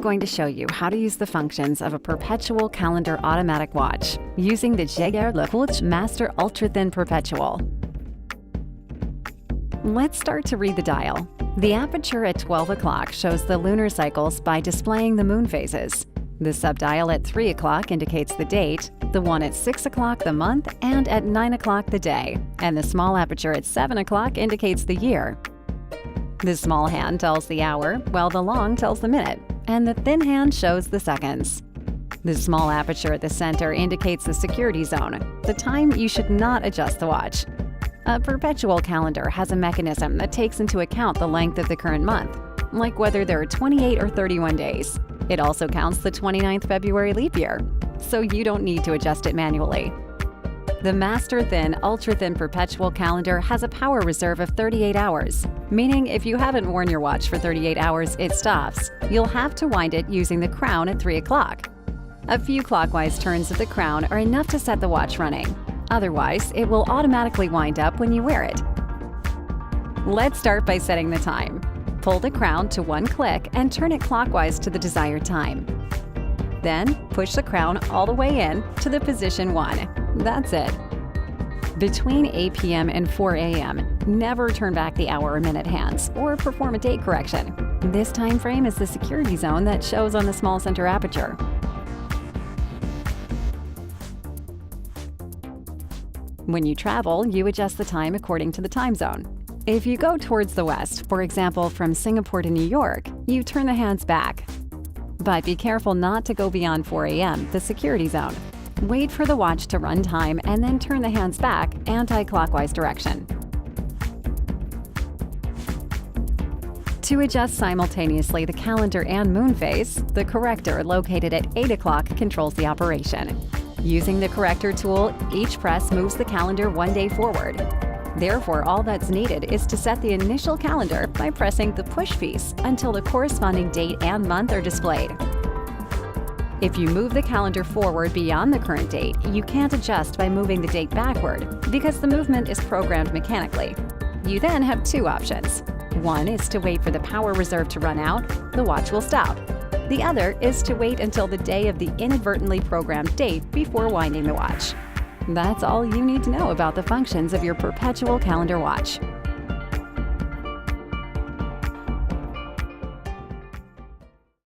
going to show you how to use the functions of a Perpetual calendar automatic watch using the Jaeger-LeCoultre Master Ultra Thin Perpetual. Let's start to read the dial. The aperture at 12 o'clock shows the lunar cycles by displaying the moon phases. The subdial at 3 o'clock indicates the date, the one at 6 o'clock the month, and at 9 o'clock the day, and the small aperture at 7 o'clock indicates the year. The small hand tells the hour, while the long tells the minute, and the thin hand shows the seconds. The small aperture at the center indicates the security zone, the time you should not adjust the watch. A Perpetual calendar has a mechanism that takes into account the length of the current month, like whether there are 28 or 31 days. It also counts the 29th February leap year, so you don't need to adjust it manually. The Master Thin Ultra Thin Perpetual calendar has a power reserve of 38 hours, meaning if you haven't worn your watch for 38 hours, it stops. You'll have to wind it using the crown at 3 o'clock. A few clockwise turns of the crown are enough to set the watch running. Otherwise, it will automatically wind up when you wear it. Let's start by setting the time. Pull the crown to one click and turn it clockwise to the desired time. Then, push the crown all the way in to the position 1. That's it. Between 8 p.m. and 4 a.m., never turn back the hour or minute hands or perform a date correction. This time frame is the security zone that shows on the small center aperture. When you travel, you adjust the time according to the time zone. If you go towards the west, for example from Singapore to New York, you turn the hands back. But be careful not to go beyond 4 a.m., the security zone. Wait for the watch to run time and then turn the hands back anti-clockwise direction. To adjust simultaneously the calendar and moon phase, the corrector located at 8 o'clock controls the operation. Using the corrector tool, each press moves the calendar one day forward. Therefore, all that's needed is to set the initial calendar by pressing the push piece until the corresponding date and month are displayed. If you move the calendar forward beyond the current date, you can't adjust by moving the date backward because the movement is programmed mechanically. You then have two options. One is to wait for the power reserve to run out. The watch will stop. The other is to wait until the day of the inadvertently programmed date before winding the watch. That's all you need to know about the functions of your Perpetual calendar watch.